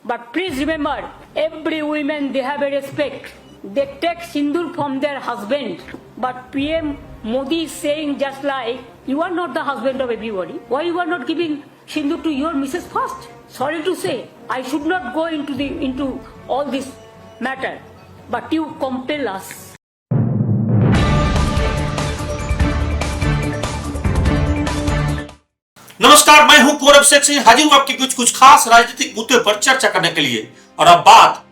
But please remember, every woman they have a respect. They take sindoor from their husband. But PM Modi is saying just like, you are not the husband of everybody. Why you are not giving sindoor to your missus first? Sorry to say, I should not go into all this matter. But you compel us. नमस्कार, मैं हूं गौरव सिंह, हाजिर हूं आपके कुछ खास राजनीतिक मुद्दे पर चर्चा करने के लिए। और अब बात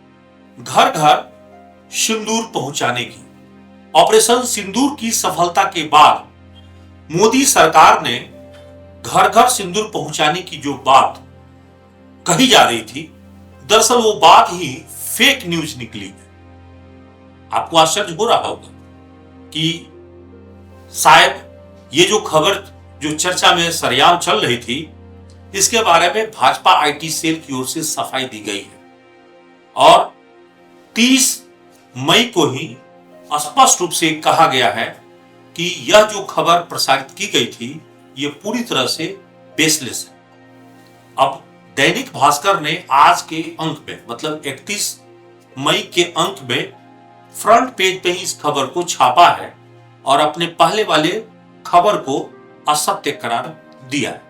घर घर सिंदूर पहुंचाने की। ऑपरेशन सिंदूर की सफलता के बाद मोदी सरकार ने घर घर सिंदूर पहुंचाने की जो बात कही जा रही थी, दरअसल वो बात ही फेक न्यूज निकली है। आपको आश्चर्य हो रहा होगा कि शायद ये जो खबर जो चर्चा में सरेआम चल रही थी, इसके बारे में भाजपा आईटी सेल की ओर से सफाई दी गई है और 30 मई को ही स्पष्ट रूप से कहा गया है कि यह जो खबर प्रसारित की गई थी, यह पूरी तरह से बेसलेस है। अब दैनिक भास्कर ने आज के अंक में, मतलब 31 मई के अंक में फ्रंट पेज पे ही इस खबर को छापा है और अपने पहले वाले खबर को असत्य करार दिया है।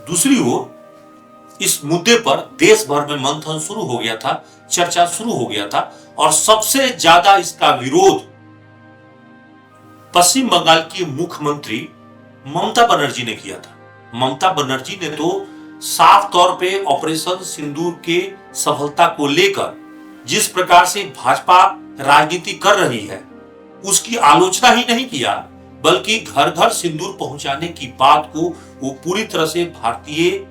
दूसरी ओर इस मुद्दे पर देश भर में मंथन शुरू हो गया था, चर्चा शुरू हो गया था और सबसे ज्यादा इसका विरोध पश्चिम बंगाल की मुख्यमंत्री ममता बनर्जी ने किया था। ममता बनर्जी ने तो साफ तौर पे ऑपरेशन सिंदूर के सफलता को लेकर जिस प्रकार से भाजपा राजनीति कर रही है, उसकी आलोचना ही नहीं किया, बल्कि घर घर सिंदूर पहुंचाने की बात को वो पूरी तरह से भारतीय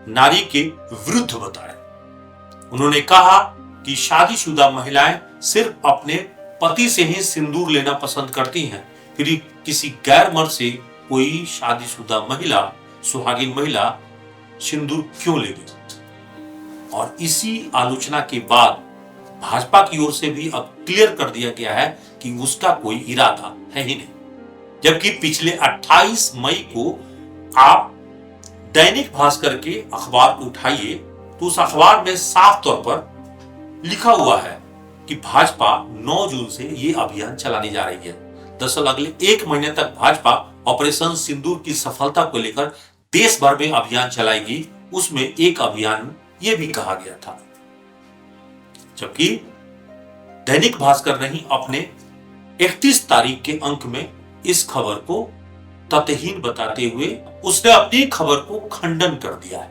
नारी के विरुद्ध बताया। उन्होंने कहा कि शादीशुदा महिलाएं सिर्फ अपने पति से ही सिंदूर लेना पसंद करती हैं, फिर किसी गैर मर्द से कोई शादीशुदा महिला, सुहागिन महिला सिंदूर क्यों लेगी। और इसी आलोचना के बाद भाजपा की ओर से भी अब क्लियर कर दिया गया है कि उसका कोई इरादा है ही नहीं। जबकि पिछले 28 मई को आप दैनिक भास्कर के अखबार को उठाइए तो उस अखबार में साफ तौर पर लिखा हुआ है कि भाजपा 9 जून से ये अभियान चलाने जा रही है। दरअसल अगले 1 महीने तक भाजपा ऑपरेशन सिंदूर की सफलता को लेकर देश भर में अभियान चलाएगी। उसमें एक अभियान ये भी कहा गया था। जबकि दैनिक भास्कर ने ही अपने 31 तारीख के अंक में इस खबर को तथ्यहीन बताते हुए उसने अपनी खबर को खंडन कर दिया है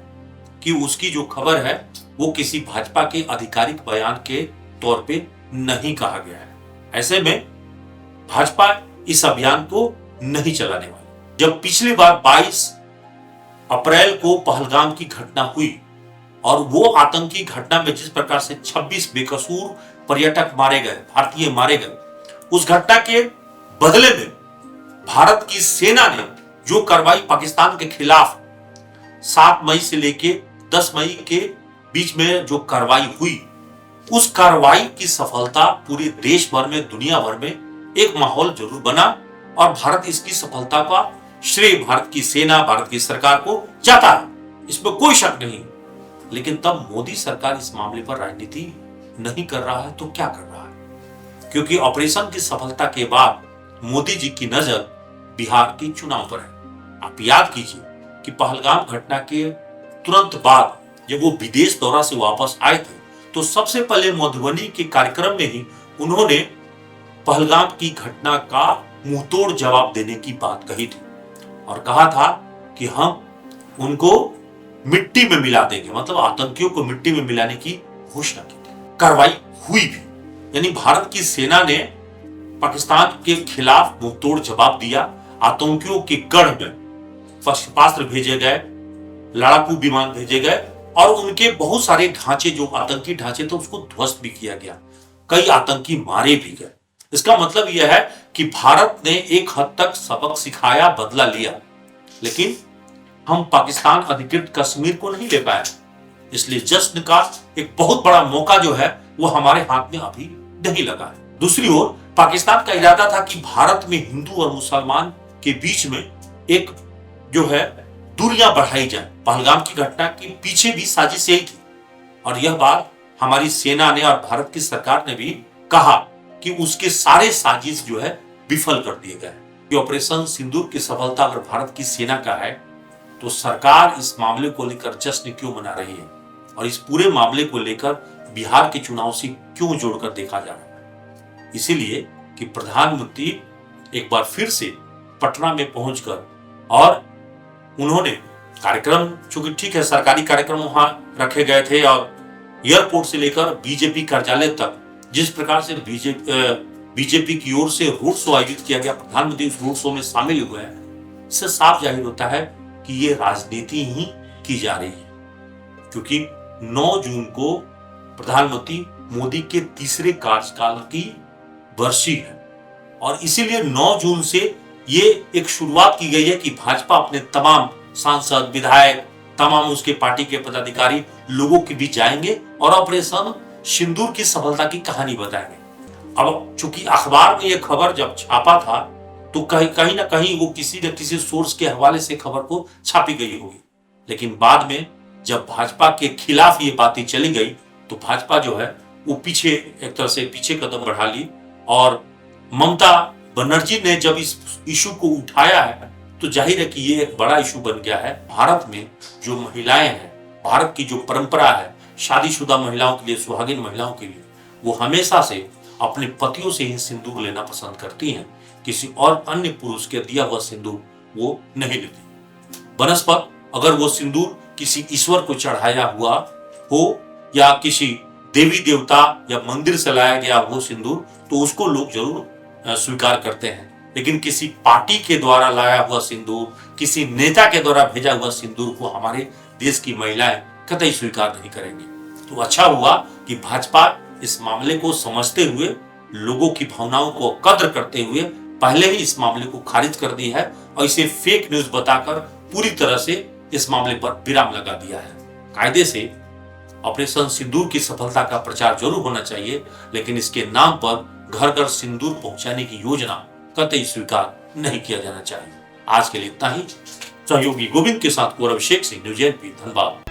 कि उसकी जो खबर है वो किसी भाजपा के आधिकारिक बयान के तौर पे नहीं कहा गया है। ऐसे में भाजपा इस अभियान को नहीं चलाने वाली। जब पिछली बार 22 अप्रैल को पहलगाम की घटना हुई और वो आतंकी घटना में जिस प्रकार से 26 बेकसूर पर्यटक मारे गए, भारतीय मारे गए, उस घटना के बदले में भारत की सेना ने जो कार्रवाई पाकिस्तान के खिलाफ 7 मई से लेके 10 मई के बीच में जो कार्रवाई हुई, उस कार्रवाई की सफलता पूरे देश भर में, दुनिया भर में एक माहौल जरूर बना और भारत इसकी सफलता का श्रेय भारत की सेना, भारत की सरकार को जाता है, इसमें कोई शक नहीं। लेकिन तब मोदी सरकार इस मामले पर राजनीति नहीं कर रहा है तो क्या कर रहा है? क्योंकि ऑपरेशन की सफलता के बाद मोदी जी की नजर बिहार के चुनाव पर है। आप याद कीजिए कि पहलगाम घटना के तुरंत बाद जब वो विदेश दौरा से वापस आए थे तो सबसे पहले मधुबनी के कार्यक्रम में ही उन्होंने पहलगाम की घटना का मुंहतोड़ जवाब देने की बात कही थी और कहा था कि हम उनको मिट्टी में मिला देंगे, मतलब आतंकियों को मिट्टी में मिलाने की घोषणा की थी। कार्रवाई हुई भी, यानी भारत की सेना ने पाकिस्तान के खिलाफ मुंहतोड़ जवाब दिया। आतंकियों के गढ़ में शस्त्रास्त्र भेजे गए, लड़ाकू विमान भेजे गए और उनके बहुत सारे ढांचे, जो आतंकी ढांचे थे, उसको ध्वस्त भी किया गया। कई आतंकी मारे भी गए। इसका मतलब यह है कि भारत ने एक हद तक सबक सिखाया, बदला लिया, लेकिन हम पाकिस्तान अधिकृत कश्मीर को नहीं ले पाए। इसलिए जश्न का एक बहुत बड़ा मौका जो है वो हमारे हाथ में अभी नहीं लगा है। दूसरी ओर पाकिस्तान का इरादा था कि भारत में हिंदू और मुसलमान के बीच में एक जो है दूरियां बढ़ाई जाए। पहलगाम की घटना के पीछे भी साजिश यही थी और यह बात हमारी सेना ने और भारत की सरकार ने भी कहा कि उसके सारे साजिश जो है विफल कर दिए गए। कि ऑपरेशन सिंदूर की सफलता अगर भारत की सेना का है तो सरकार इस मामले को लेकर जश्न क्यों मना रही है और इस पूरे मामले को लेकर बिहार के चुनाव से क्यों जोड़कर देखा जा रहा है। इसीलिए कि प्रधानमंत्री एक बार फिर से पटना में पहुंचकर और उन्होंने कार्यक्रम, चूंकि ठीक है सरकारी कार्यक्रम वहां रखे गए थे और एयरपोर्ट से लेकर बीजेपी कार्यालय तक जिस प्रकार से बीजेपी की ओर से रोड शो आयोजित किया गया, प्रधानमंत्री उस रोड शो में शामिल हुए हैं, इससे साफ जाहिर होता है कि ये राजनीति ही की जा रही है। क्योंकि 9 जून को प्रधानमंत्री मोदी के तीसरे कार्यकाल की वर्षी है और इसीलिए 9 जून से ये एक शुरुआत की गई है कि भाजपा अपने तमाम सांसद, विधायक, तमाम उसके पार्टी के पदाधिकारी लोगों के बीच जाएंगे और ऑपरेशन सिंदूर की सफलता की कहानी बताएंगे। अब चूंकि अखबार में यह खबर जब छापा था तो कहीं ना कहीं वो किसी न किसी सोर्स के हवाले से खबर को छापी गई होगी, लेकिन बाद में जब भाजपा के खिलाफ ये बातें चली गई तो भाजपा जो है वो पीछे एक तरह से पीछे कदम बढ़ा ली और ममता बनर्जी ने जब इस इशू को उठाया है तो जाहिर है कि ये एक बड़ा इशू बन गया है। भारत में जो महिलाएं हैं, भारत की जो परंपरा है शादीशुदा महिलाओं के लिए, सुहागिन महिलाओं के लिए, वो हमेशा से अपने पतियों से ही सिंदूर लेना पसंद करती हैं। किसी और अन्य पुरुष के दिया हुआ सिंदूर वो नहीं लेती। बनस्पत अगर वो सिंदूर किसी ईश्वर को चढ़ाया हुआ हो या किसी देवी देवता या मंदिर से लाया गया हो सिंदूर तो उसको लोग जरूर स्वीकार करते हैं, लेकिन किसी पार्टी के द्वारा लाया हुआ सिंदूर, किसी नेता के द्वारा भेजा हुआ सिंदूर को हमारे देश की महिलाएं कतई स्वीकार नहीं करेंगी। तो अच्छा हुआ कि भाजपा इस मामले को समझते हुए, लोगों की भावनाओं को कद्र करते हुए पहले ही इस मामले को खारिज कर दी है और इसे फेक न्यूज बताकर पूरी तरह से इस मामले पर विराम लगा दिया है। कायदे से ऑपरेशन सिंदूर की सफलता का प्रचार जरूर होना चाहिए, लेकिन इसके नाम पर घर घर सिंदूर पहुंचाने की योजना कतई स्वीकार नहीं किया जाना चाहिए। आज के लिए इतना ही। सहयोगी गोविंद के साथ गौरव शेख सिंह, न्यूज़ 8 धनबाद।